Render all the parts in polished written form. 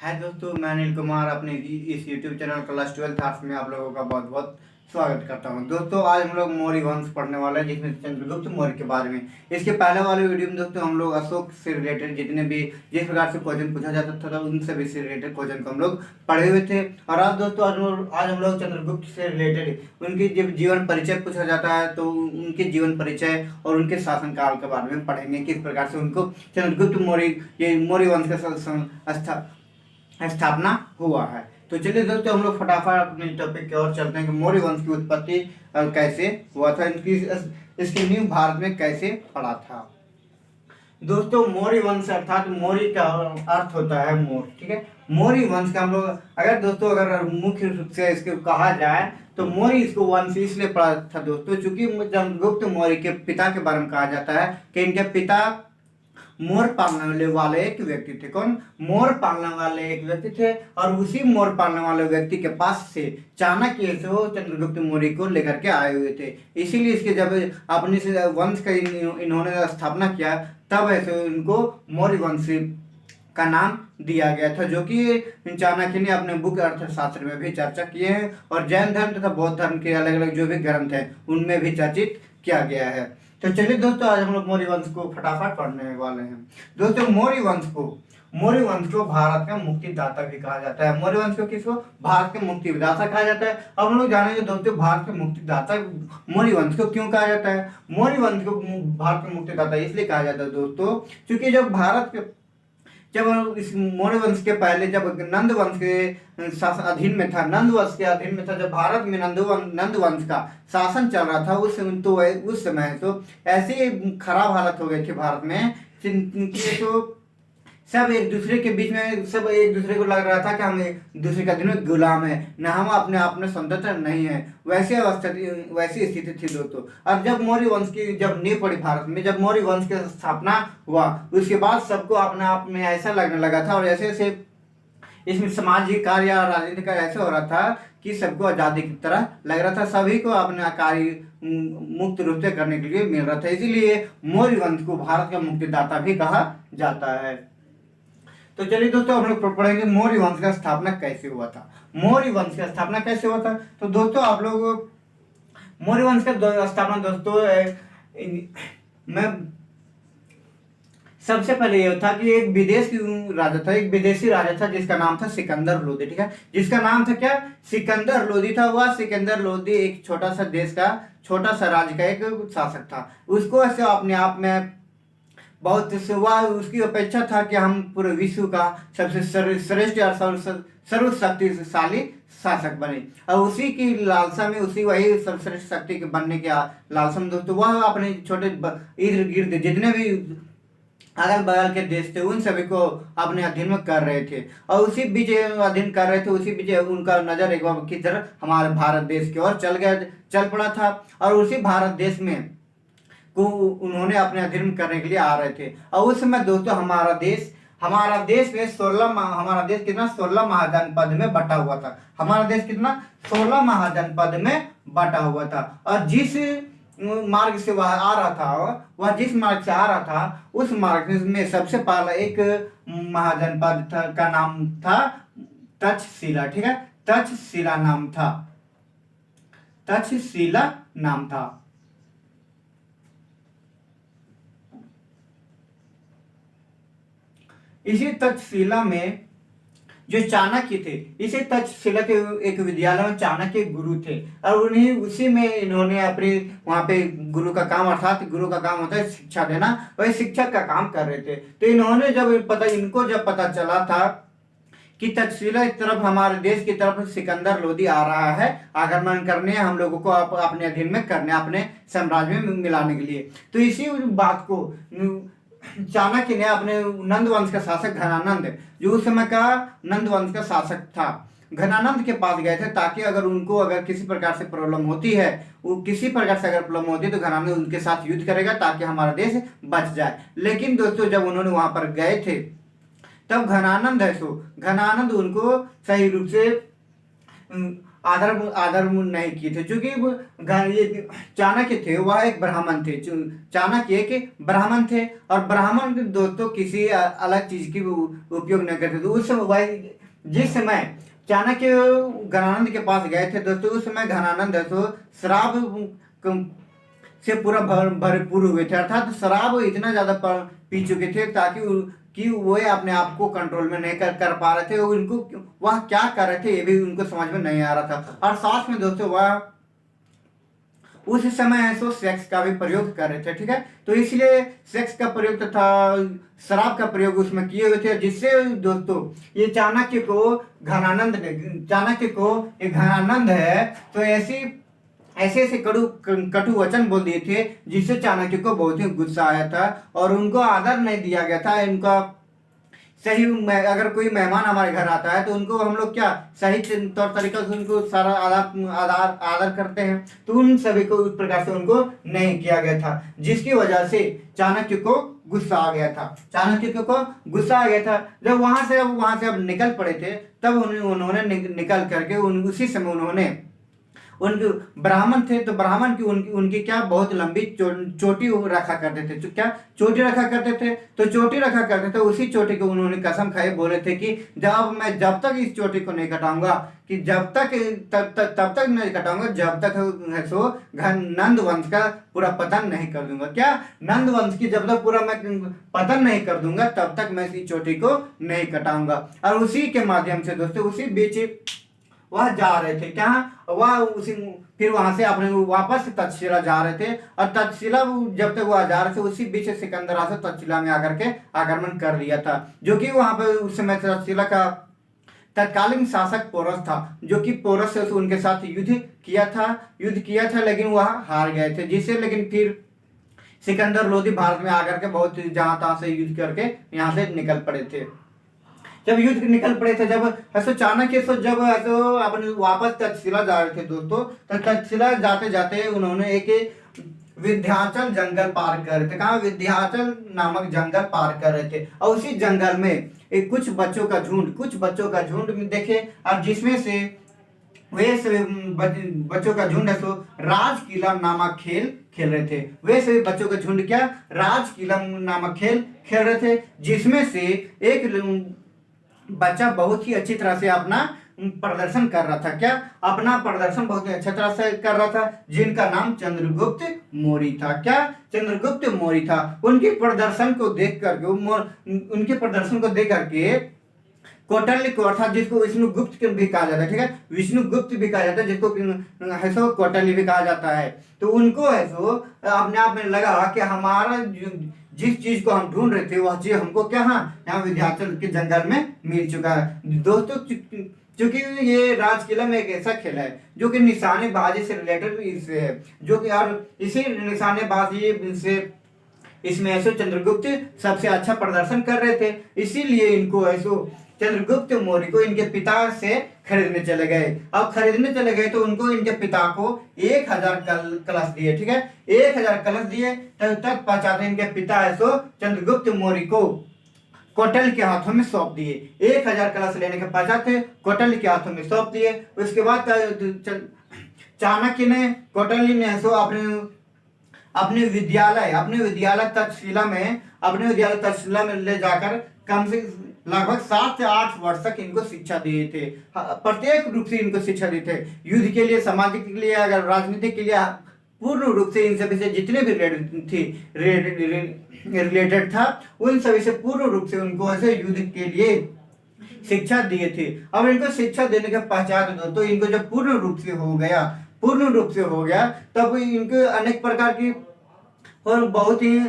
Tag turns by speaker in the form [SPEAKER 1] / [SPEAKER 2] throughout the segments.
[SPEAKER 1] है दोस्तों, मैं अनिल कुमार अपने इस YouTube channel class 12th arts में आप लोगों का बहुत बहुत स्वागत करता हूं। दोस्तों आज हम लोग मौर्य वंश पढ़ने वाले हैं, जिसमें चंद्रगुप्त मौर्य के बारे में। इसके पहले वाले वीडियो में दोस्तों हम लोग अशोक से रिलेटेड जितने भी जिस प्रकार से क्वेश्चन पूछा जाता था उन सभी से रिलेटेड क्वेश्चन को हम लोग पढ़े हुए थे। और आज दोस्तों आज हम लोग चंद्रगुप्त से रिलेटेड उनकी जब जीवन परिचय पूछा जाता है तो उनके जीवन परिचय और उनके शासनकाल के बारे में पढ़ेंगे, किस प्रकार से उनको चंद्रगुप्त मौर्य ये मौर्य वंश का स्थापना हुआ है। तो चलिए दोस्तों हम लोग फटाफट अपने टॉपिक की ओर चलते हैं कि मौर्य वंश की उत्पत्ति कैसे हुआ था, इसकी नींव भारत में कैसे पड़ा था। दोस्तों मौर्य वंश अर्थात मौर्य का अर्थ होता है मोर, ठीक है। मौर्य वंश का हम लोग अगर मुख्य रूप से इसको कहा जाए तो मौर्य इसको वंश इसलिए पड़ा था दोस्तों, चूंकि चंद्रगुप्त मौर्य के पिता के बारे में कहा जाता है कि इनके पिता मोर पालने वाले एक व्यक्ति थे। कौन? मोर पालने वाले एक व्यक्ति थे। और उसी मोर पालने वाले व्यक्ति के पास से चाणक्य से वो चंद्रगुप्त मौर्य को लेकर के आए हुए थे। इसीलिए इसके जब अपने से वंश का इन्होंने स्थापना किया तब ऐसे इनको मौर्य वंश का नाम दिया गया था, जो कि चाणक्य ने अपने बुक अर्थशास्त्र में भी चर्चा किए हैं और जैन धर्म तथा बौद्ध धर्म के अलग अलग जो भी ग्रंथ हैं उनमें भी चर्चित किया गया है। तो चलिए दोस्तों आज हम लोग मौर्य वंश को फटाफट पढ़ने वाले हैं। दोस्तों मौर्य वंश को भारत का मुक्तिदाता भी कहा जाता है। मौर्य वंश को किसको? भारत के मुक्तिदाता कहा जाता है। अब हम लोग जानेंगे दोस्तों भारत के मुक्तिदाता मौर्य वंश को क्यों कहा जाता है। मौर्य वंश को भारत के मुक्तिदाता इसलिए कहा जाता है दोस्तों, क्योंकि जब इस मौर्य वंश के पहले जब नंद वंश के अधीन में था, जब भारत में नंद वंश का शासन चल रहा था उस समय तो ऐसी खराब हालत हो गई थी भारत में कि तो सब एक दूसरे के बीच में सब एक दूसरे को लग रहा था कि हम एक दूसरे का दिन में गुलाम है, न हम अपने आप में स्वतंत्र नहीं है। वैसी स्थिति थी दोस्तों। और जब मौर्य वंश की जब नींव पड़ी भारत में, जब मौर्य वंश की स्थापना हुआ उसके बाद सबको अपने आप में ऐसा लगने लगा था और ऐसे ऐसे इसमें सामाजिक कार्य और राजनीतिक कार्य ऐसे हो रहा था कि सबको आजादी की तरह लग रहा था, सभी को अपना कार्य मुक्त रूप से करने के लिए मिल रहा था। इसीलिए मौर्य वंश को भारत का मुक्तिदाता भी कहा जाता है। तो चलिए दोस्तों हम लोग पढ़ेंगे मौर्य वंश का स्थापना कैसे हुआ था। मौर्य वंश का स्थापना कैसे हुआ था तो दोस्तों आप लोग मौर्य वंश का स्थापना दोस्तों मैं सबसे पहले यह था कि एक विदेशी राजा था जिसका नाम था सिकंदर लोदी, ठीक है। जिसका नाम था क्या? सिकंदर लोदी था। वह सिकंदर लोदी एक छोटा सा राज्य का एक शासक था। उसको ऐसे अपने आप में बहुत उसकी अपेक्षा था कि हम पूरे विश्व का सबसे श्रेष्ठ और सर्वशक्तिशाली शासक बने। और उसी की लालसा में वही सर्वश्रेष्ठ शक्ति के बनने की लालसा में दोस्तों वह अपने छोटे इर्द गिर्द जितने भी अगल बगल के देश थे उन सभी को अपने अधीन में कर रहे थे। और उसी बीच अधीन कर रहे थे, उसी बीच उनका नजर एक बार की तरह हमारे भारत देश की ओर चल पड़ा था। और उसी भारत देश में को उन्होंने अपने अधीन करने के लिए आ रहे थे। और उस समय दोस्तों हमारा देश में 16 महाजनपद में बटा हुआ था। हमारा देश कितना? 16 महाजनपद में बटा हुआ था। और जिस मार्ग से वह आ रहा था उस मार्ग में सबसे पहला एक महाजनपद का नाम था तक्षशिला, ठीक है। तक्षशिला नाम था। इसी तक्षशिला में जो चाणक्य थे, इसी तक्षशिला के एक विद्यालय में चाणक्य गुरु थे। और उसी में इन्होंने अपने वहां पे गुरु का काम होता है शिक्षा देना, वही शिक्षक का काम कर रहे थे। तो इन्होंने जब पता चला था कि तक्षशिला की तरफ हमारे देश की तरफ सिकंदर लोदी आ रहा है, आक्रमण करने हम लोगों को अपने अधीन में करने, अपने साम्राज्य में मिलाने के लिए। तो इसी बात को चाणक्य ने अपने नंद वंश का शासक घनानंद, जो उस समय का नंद वंश का शासक था, घनानंद के पास गए थे ताकि अगर किसी प्रकार से प्रॉब्लम होती है तो घनानंद उनके साथ युद्ध करेगा ताकि हमारा देश बच जाए। लेकिन दोस्तों जब उन्होंने वहां पर गए थे तब घनानंद उनको सही रूप से आदर आदर नहीं किए थे, क्योंकि वो ये चाणक्य थे वह एक ब्राह्मण थे। चाणक्य एक ब्राह्मण थे, और ब्राह्मण दोस्तों किसी अलग चीज की उपयोग नहीं करते थे। उस समय जिस समय चाणक्य घनानंद के पास गए थे दोस्तों, उस समय घनानंद दोस्तों शराब से पूरा भरपूर हुए थे, अर्थात शराब इतना ज्यादा पी चुके थे ताकि कि वो अपने आप को कंट्रोल में नहीं कर पा रहे थे। उनको वह क्या कर रहे थे ये भी उनको समझ में नहीं आ रहा था। और साथ में दोस्तों वह उस समय ऐसो सेक्स का भी प्रयोग कर रहे थे, ठीक है। तो इसलिए सेक्स का प्रयोग तथा शराब का प्रयोग उसमें किए हुए थे, जिससे दोस्तों ये चाणक्य को घनानंद ने, चाणक्य को एक घनानंद है तो ऐसे ऐसे कटु वचन बोल दिए थे, जिससे चाणक्य को बहुत ही गुस्सा आया था और उनको आदर नहीं दिया गया था। इनका सही अगर कोई मेहमान हमारे घर आता है तो उनको हम लोग क्या सही तौर तरीका से उनको सारा आदर करते हैं, तो उन सभी को उस प्रकार से उनको नहीं किया गया था, जिसकी वजह से चाणक्य को गुस्सा आ गया था। चाणक्य को गुस्सा आ गया था। जब वहां से अब निकल पड़े थे, तब उन्होंने निकल करके उसी समय उन्होंने उनके ब्राह्मण थे तो ब्राह्मण की उनकी क्या बहुत लंबी चोटी रखा करते थे। तो क्या चोटी रखा करते थे, तो चोटी रखा करते थे, उसी चोटी को उन्होंने कसम खाई बोले थे कि जब तक इस चोटी को नहीं कटाऊंगा, कि तब तक नहीं कटाऊंगा जब तक सो नंद वंश का पूरा पतन नहीं कर दूंगा। क्या नंद वंश की जब तक पूरा मैं पतन नहीं कर दूंगा तब तक मैं इस चोटी को नहीं कटाऊंगा। और उसी के माध्यम से दोस्तों उसी बीच वह जा रहे थे, क्या वह उसी फिर वहां से अपने वापस तक्षशिला जा रहे थे, और तक्षशिला जब तक वह जा रहे थे उसी बीच सिकंदर से तक्षशिला में आकर के आक्रमण कर दिया था, जो कि वहां पर उस समय तक्षशिला का तत्कालीन शासक पोरस था, जो कि पोरस से उनके साथ युद्ध किया था लेकिन वह हार गए थे, जिससे लेकिन फिर सिकंदर लोधी भारत में आकर के बहुत जहां तहां से युद्ध करके यहाँ से निकल पड़े थे। जब युद्ध निकल पड़े थे, जब ऐसो चाणक्य जब ऐसो अपने वापस तक्षशिला जा रहे थे दोस्तों, तो तक्षशिला जाते जाते उन्होंने एक विंध्याचल जंगल पार कर रहे थे। कहाँ? विंध्याचल नामक जंगल पार कर रहे थे, और उसी जंगल में एक कुछ बच्चों का झुंड में देखे, और जिसमें से वे सभी बच्चों का झुंड है सो राज किला नामक खेल खेल रहे थे। वे सभी बच्चों का झुंड क्या राज किला नामक खेल खेल रहे थे, जिसमें से एक बच्चा बहुत ही अच्छी तरह से अपना प्रदर्शन कर रहा था। क्या अपना प्रदर्शन बहुत ही अच्छी तरह से कर रहा था, जिनका नाम चंद्रगुप्त मौर्य था। क्या चंद्रगुप्त मौर्य था। उनके प्रदर्शन को देख करके कौटल्य को, अर्थात जिसको विष्णुगुप्त भी कहा जाता है, ठीक है, विष्णुगुप्त भी कहा जाता है, जिसको है सो कौटल्य भी कहा जाता है, तो उनको है सो अपने आप में लगा कि हमारा जिस चीज को हम ढूंढ रहे थे वह चीज हमको क्या यहाँ विंध्याचल के जंगल में मिल चुका है दोस्तों। क्योंकि ये राज किला में एक ऐसा खेल है जो कि निशानेबाजी से रिलेटेड इससे है, जो कि और इसी निशानेबाजी से इसमें ऐसे चंद्रगुप्त सबसे अच्छा प्रदर्शन कर रहे थे, इसीलिए इनको ऐसो चंद्रगुप्त मौर्य को इनके पिता से खरीदने चले गए। अब खरीदने चले गए तो उनको इनके पिता को 1000 कलश दिए, ठीक है, 1000 कलश दिए। तब तक पहुंचाते इनके पिता है सो चंद्रगुप्त मौर्य को कौटल्य के हाथों में सौंप दिए। 1000 कलश लेने के पश्चात कौटल्य के हाथों में सौंप दिए। उसके बाद चाणक्य ने कौटल्य ने सो अपने विद्यालय तक्षशिला में ले जाकर कम से लगभग 7 से 8 वर्ष तक इनको शिक्षा दिए थे। प्रत्येक रूप से इनको शिक्षा दिए थे, युद्ध के लिए, सामाजिक के लिए, अगर राजनीति के लिए, पूर्ण रूप से इन सभी से जितने भी रिलेटेड था उन सभी से पूर्ण रूप से उनको ऐसे युद्ध के लिए शिक्षा दिए थे। अब इनको शिक्षा देने के पश्चात दोस्तों इनको जब पूर्ण रूप से हो गया तब इनको अनेक प्रकार की और बहुत ही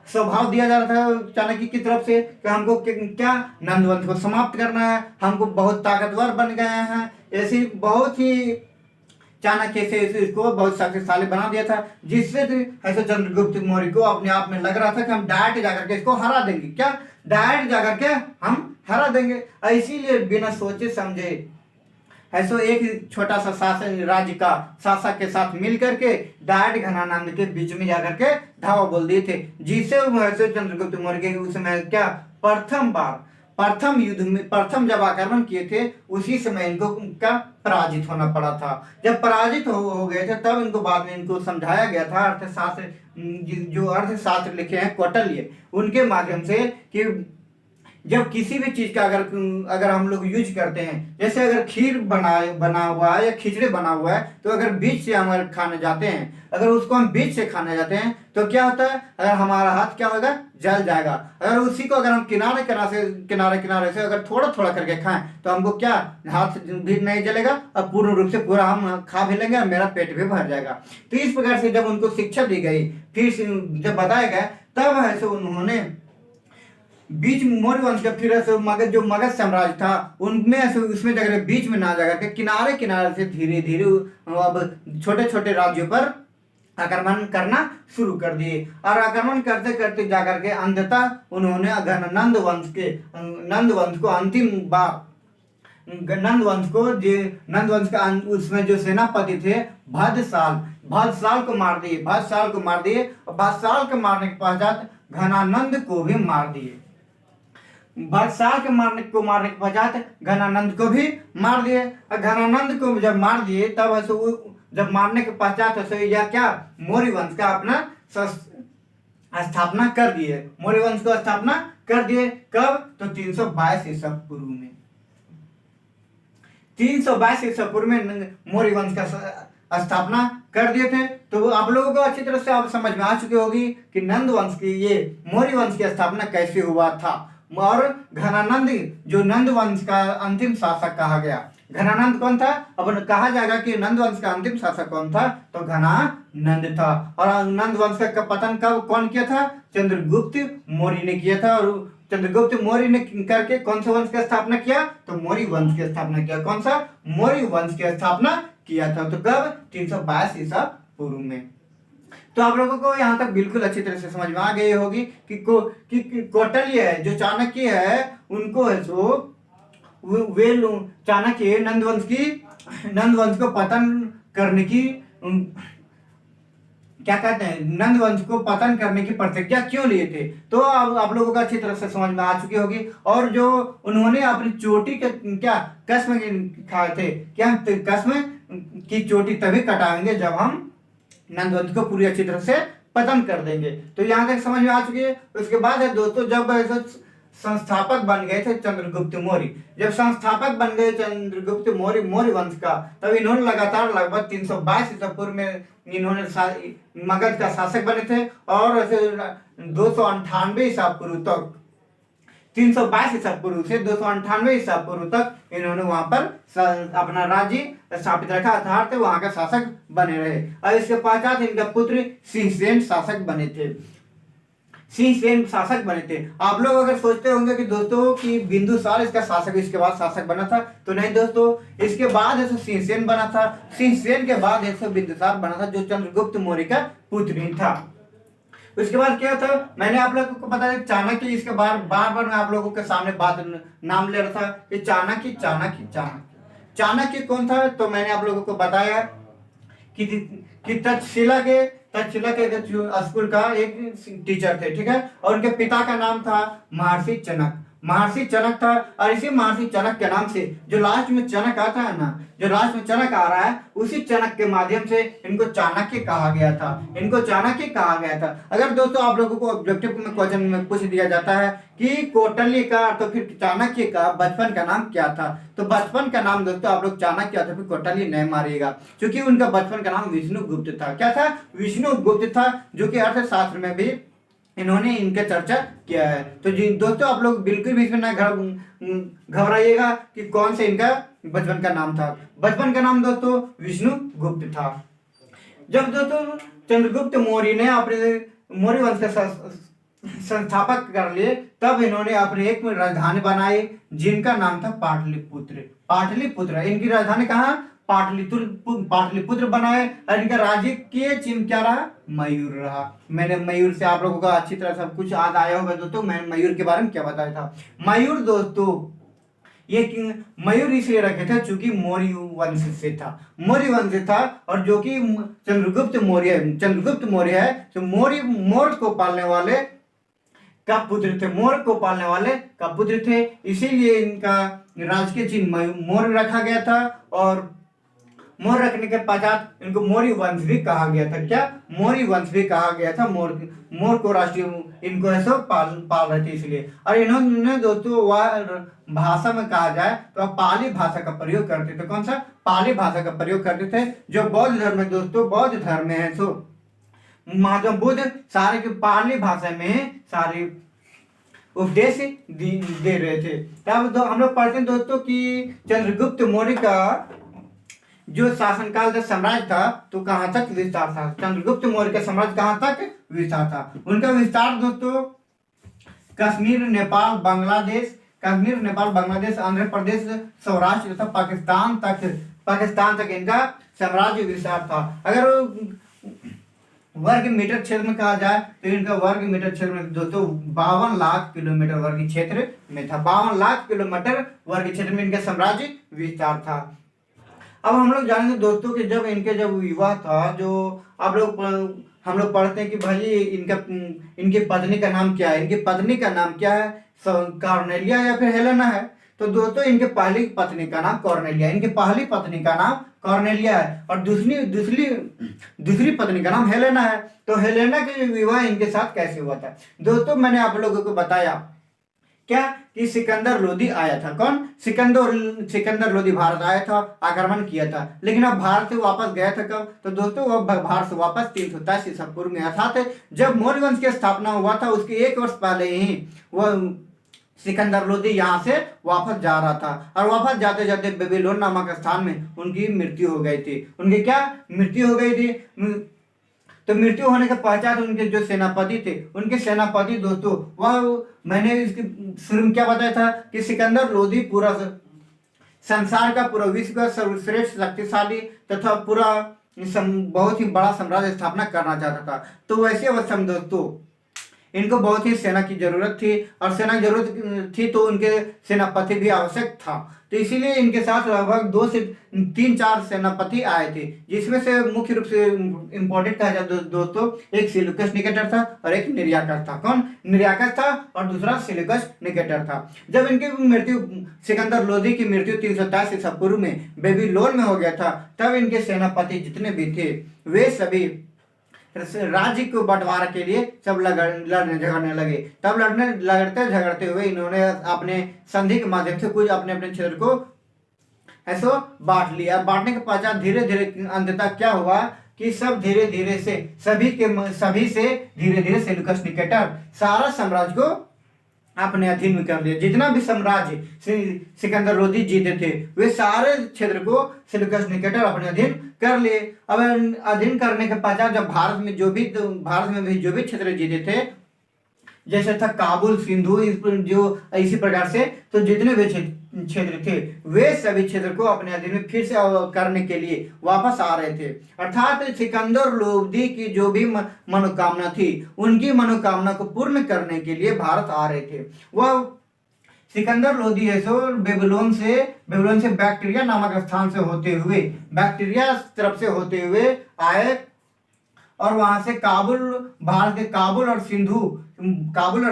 [SPEAKER 1] स्वभाव दिया जा रहा था चाणक्य की तरफ से कि हमको क्या नंदवंश को समाप्त करना है, हमको बहुत ताकतवर बन गए हैं, ऐसी बहुत ही चाणक्य से इसको बहुत शक्तिशाली बना दिया था, जिससे ऐसे चंद्रगुप्त मौर्य को अपने आप में लग रहा था कि हम डायरेक्ट जाकर के इसको हरा देंगे। क्या डायरेक्ट जाकर के हम हरा देंगे। इसीलिए बिना सोचे समझे ऐसो एक छोटा सा शासन राज्य का शासक के साथ मिल करके डायरेक्ट घनानंद के बीच में जाकर के धावा बोल दिए थे, जिससे चंद्रगुप्त मौर्य के उस समय क्या प्रथम प्रथम युद्ध में प्रथम जब आक्रमण किए थे उसी समय इनको का पराजित होना पड़ा था। जब पराजित हो गए थे तब इनको बाद में इनको समझाया गया था अर्थशास्त्र, जो अर्थशास्त्र लिखे हैं कौटिल्य, उनके माध्यम से कि जब किसी भी चीज का अगर हम लोग यूज करते हैं, जैसे अगर खीर बना हुआ है या खिचड़ी बना हुआ है, तो अगर बीच से हम खाने जाते हैं, अगर उसको हम बीच से खाने जाते हैं तो क्या होता है, अगर हमारा हाथ क्या होगा, जल जाएगा। अगर उसी को अगर हम किनारे से अगर थोड़ा थोड़ा करके खाएं तो हमको क्या, हाथ भी नहीं जलेगा और पूर्ण रूप से पूरा हम खा भी लेंगे और मेरा पेट भी भर जाएगा। तो इस प्रकार से जब उनको शिक्षा दी गई, फिर जब बताया गया, तब ऐसे उन्होंने बीच मौर्य वंश का फिर ऐसे जो मगध साम्राज्य था उनमें ऐसे उसमें जगह बीच में ना जाकर के किनारे किनारे से धीरे धीरे अब छोटे छोटे राज्यों पर आक्रमण करना शुरू कर दिए। और आक्रमण करते करते जाकर के अंततः उन्होंने नंद वंश को अंतिम बार नंद वंश का उसमें जो सेनापति थे भद्रसाल को मार दिए और भद्रसाल को मारने के पश्चात घनानंद को भी मार दिए। भद्रसाल के मारने के पश्चात घनानंद को भी मार दिए। और घनानंद को जब मार दिए तब जब मारने के पश्चात या क्या, मौर्य वंश का अपना स्थापना कर दिए। मौर्य वंश को स्थापना कर दिए कब, तो 322 ईसा पूर्व में। 322 ईसा पूर्व में मौर्य वंश का स्थापना कर दिए थे। तो आप लोगों को अच्छी तरह से आप समझ में आ चुकी होगी कि नंद वंश की ये मौर्य वंश की स्थापना कैसे हुआ था। और घनानंद जो नंद वंश का अंतिम शासक कहा गया। घनानंद कौन था, अब कहा जाएगा कि नंद वंश का अंतिम शासक कौन था, तो घनानंद था। और नंद वंश का पतन कौन किया था, चंद्रगुप्त मौर्य ने किया था। और चंद्रगुप्त मौर्य ने करके कौन सा वंश की स्थापना किया, तो मौर्य वंश की स्थापना किया। कौन सा, मौर्य वंश की स्थापना किया था। तो कब, 322 ईसा पूर्व में। तो आप लोगों को यहाँ तक बिल्कुल अच्छी तरह से समझ में आ गई होगी कि कौटिल्य है जो चाणक्य है, उनको है सो वे चाणक्य नंद वंश को पतन करने की क्या कहते हैं, नंद वंश को पतन करने की प्रतिज्ञा क्यों लिए थे। तो अब आप लोगों को अच्छी तरह से समझ में आ चुकी होगी। और जो उन्होंने अपनी चोटी के क्या कसम खाए थे, क्या कसम की चोटी तभी कटाएंगे जब हम नंद वंश को पूरी अच्छी तरह से पतन कर देंगे। तो यहाँ तक समझ में आ चुकी है। उसके बाद है दोस्तों, जब संस्थापक बन गए थे चंद्रगुप्त मौर्य, जब संस्थापक बन गए चंद्रगुप्त मौर्य वंश का, तब इन्होंने लगातार लगभग 322 ईसा पूर्व में इन्होंने मगध का शासक बने थे। और 298 ईसा पूर्व तक, 322 ईसा पूर्व से 298 ईसा पूर्व तक इन्होंने वहां पर अपना राज्य स्थापित रखा, अर्थात वहां का शासक बने रहे। और इसके पश्चात इनका पुत्र सिंहसेन शासक बने थे। आप लोग अगर सोचते होंगे कि दोस्तों कि बिंदुसार इसका शासक, इसके बाद शासक बना था, तो नहीं दोस्तों, इसके बाद सिंहसेन बना था। सिंहसेन के बाद बिंदुसार बना था, जो चंद्रगुप्त मौर्य का पुत्र ही था। उसके बाद क्या था, मैंने आप लोगों को बताया चाणक्य, इसके बार बार मैं आप लोगों के सामने बात नाम ले रहा था कि चाणक्य कौन था। तो मैंने आप लोगों को बताया कि तक्षशिला के स्कूल का एक टीचर थे, ठीक है। और उनके पिता का नाम था महर्षि चनक था। और इसी महर्षि चनक के नाम से जो लास्ट में चनक आता है ना, जो लास्ट में चनक आ रहा है, उसी चनक के माध्यम से इनको चाणक्य कहा गया था। अगर दोस्तों आप लोगों को ऑब्जेक्टिव में क्वेश्चन में पूछ दिया जाता है कि कौटिल्य का तो फिर चाणक्य का बचपन का नाम क्या था, तो बचपन का नाम दोस्तों आप लोग चाणक्य या तो फिर कौटिल्य नहीं मारिएगा, क्योंकि उनका बचपन का नाम विष्णुगुप्त था। क्या था, विष्णुगुप्त था, जो कि अर्थशास्त्र में भी इन्होंने इनका चर्चा किया है। तो जी दोस्तों, आप लोग बिल्कुल भी इसमें ना घबराइएगा कि कौन से इनका बचपन का नाम था। बचपन का नाम दोस्तों विष्णुगुप्त था। जब दोस्तों चंद्रगुप्त मौर्य ने अपने मौर्य वंश का संस्थापक कर लिए, तब इन्होंने अपने एक राजधानी बनाई, जिनका नाम था पाटलिपुत्र। इनकी राजधानी कहाँ, पाटलिपुत्र बनाए। और इनका राजकीय चिन्ह क्या रहा, मयूर रहा। मैंने मयूर से आप लोगों का अच्छी तरह सब कुछ याद आया होगा दोस्तों। मैं मयूर के बारे में क्या बताया था। मयूर दोस्तों, ये मयूर इसलिए रखे थे चूंकि मौर्य वंश से था। और जो कि चंद्रगुप्त मौर्य है, तो मौर्य को पालने वाले का पुत्र थे, मोर को पालने वाले का पुत्र थे, इसीलिए इनका राजकीय चिन्ह मोर रखा गया था। और मोर रखने के पश्चात इनको मौर्य वंश भी कहा गया था। क्या? मौर्य वंश भी कहा गया था। मोर को राष्ट्रीय इनको ऐसा पाल रहे थे इसलिए। और इन्होंने दोस्तों भाषा में कहा जाए तो पाली भाषा का प्रयोग करते थे। कौन सा? पाली भाषा का प्रयोग करते थे, जो बौद्ध धर्म में दोस्तों, बौद्ध धर्म में है। सो महात्मा बुद्ध सारे के पाली भाषा में सारे उपदेश दे रहे थे। तब हम लोग पढ़ते हैं दोस्तों कि चंद्रगुप्त मौर्य का जो शासनकाल साम्राज्य था तो कहाँ तक विस्तार था? चंद्रगुप्त मौर्य का साम्राज्य कहाँ तक विस्तार था? उनका विस्तार दोस्तों कश्मीर, नेपाल, बांग्लादेश, आंध्र प्रदेश, सौराष्ट्र तथा पाकिस्तान तक इनका साम्राज्य विस्तार था। अगर वर्ग मीटर क्षेत्र में कहा जाए तो इनका वर्ग मीटर क्षेत्र में दोस्तों 52 लाख किलोमीटर वर्ग क्षेत्र में था। 52 लाख किलोमीटर वर्ग क्षेत्र में इनका साम्राज्य विस्तार था। अब हम लोग जानेंगे दोस्तों कि जब विवाह था, जो हम लोग पढ़ते हैं कि भाई इनकी पत्नी का नाम क्या है? इनकी पत्नी का नाम क्या है? कॉर्नेलिया या फिर हेलेना है। तो दोस्तों इनके पहली पत्नी का नाम कॉर्नेलिया, इनकी पहली पत्नी का नाम कॉर्नेलिया है और दूसरी पत्नी का नाम हेलेना है। तो हेलेना के विवाह इनके साथ कैसे हुआ था? दोस्तों मैंने आप लोगों को बताया क्या कि सिकंदर लोदी आया था। कौन? सिकंदर लोदी भारत आया था, आक्रमण किया था, लेकिन अब भारत से वापस गया था कब? तो दोस्तों वह भारत से वापस 323 ईसा पूर्व में, अर्थात जब मौर्य वंश की स्थापना हुआ था उसके 1 वर्ष पहले ही वह सिकंदर लोदी यहाँ से वापस जा रहा था। और वापस जाते जाते बेबीलोन नामक स्थान में उनकी मृत्यु हो गई थी। उनकी क्या मृत्यु हो गई थी? तो मृत्यु होने के पश्चात उनके जो सेनापति थे, उनके सेनापति दोस्तों, वह मैंने इसके शुरू में क्या बताया था कि सिकंदर लोदी पूरा संसार का, पूरा विश्व का सर्वश्रेष्ठ शक्तिशाली तथा पूरा बहुत ही बड़ा साम्राज्य स्थापना करना चाहता था। तो वैसे अवस्था में दोस्तों इनको बहुत ही सेना की जरूरत थी, और सेना की जरूरत थी तो उनके सेनापति भी आवश्यक था। तो इसीलिए इनके साथ लगभग 2 से 3-4 सेनापति आए थे, जिसमें से मुख्य रूप से इंपॉर्टेंट कहा जाए दोस्तों, एक सिलूकस निकेटर था और एक निर्याकस था। कौन? निर्याकस था और दूसरा सिलूकस निकेटर था। जब इनकी मृत्यु, सिकंदर लोदी की मृत्यु 323 ईसा पूर्व में बेबीलोन में हो गया था, तब इनके सेनापति जितने भी थे वे सभी राज्य को बंटवारा के लिए सब लड़ने झगड़ने लगे। तब लड़ते झगड़ते हुए इन्होंने अपने संधि के माध्यम से कुछ अपने क्षेत्र को ऐसा बांट लिया। बांटने के पश्चात धीरे धीरे अंततः क्या हुआ कि सब धीरे धीरे से सभी से धीरे धीरे सेल्यूकस निकेटर सारा साम्राज्य को अपने अधीन में कर लिया। जितना भी साम्राज्य सिकंदर लोदी जीते थे वे सारे क्षेत्र को सेल्यूकस निकेटर अपने अधीन कर लिए। अब अधीन करने के पश्चात जब भारत में भी जो भी क्षेत्र जीते थे, जैसे था काबुल, सिंधु, जो इसी प्रकार से, तो जितने भी क्षेत्र थे वे सभी क्षेत्र को अपने अधीन में फिर से करने के लिए वापस आ रहे थे। अर्थात सिकंदर लोदी की जो भी मनोकामना थी, उनकी मनोकामना को पूर्ण करने के लिए भारत आ रहे थे। वह सिकंदर लोदी है सो बेबीलोन से बैक्टीरिया नामक स्थान से होते हुए, बैक्टीरिया तरफ से होते हुए आए और वहां से भारत के काबुल और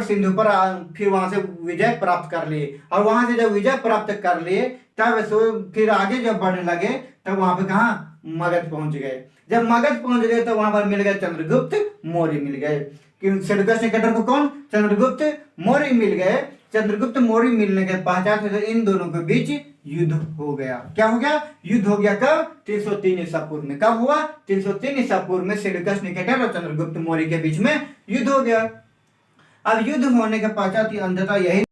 [SPEAKER 1] सिंधु पर फिर वहां से विजय प्राप्त कर लिए। और वहां से जब विजय प्राप्त कर लिए तब फिर आगे जब बढ़ने लगे तब वहां पे कहा मगध पहुंच गए। जब मगध पहुंच गए तो वहां पर मिल गए चंद्रगुप्त मौर्य मिल गए। सेल्यूकस निकेटर को कौन? चंद्रगुप्त मौर्य मिल गए। चंद्रगुप्त मौर्य मिलने के पश्चात इन दोनों के बीच युद्ध हो गया। क्या हो गया? युद्ध हो गया। कब? 303 ईसा पूर्व में। कब हुआ? 303 ईसा पूर्व में सेल्यूकस निकेटर और चंद्रगुप्त मौर्य के बीच में युद्ध हो गया। अब युद्ध होने के पश्चात अंततः यही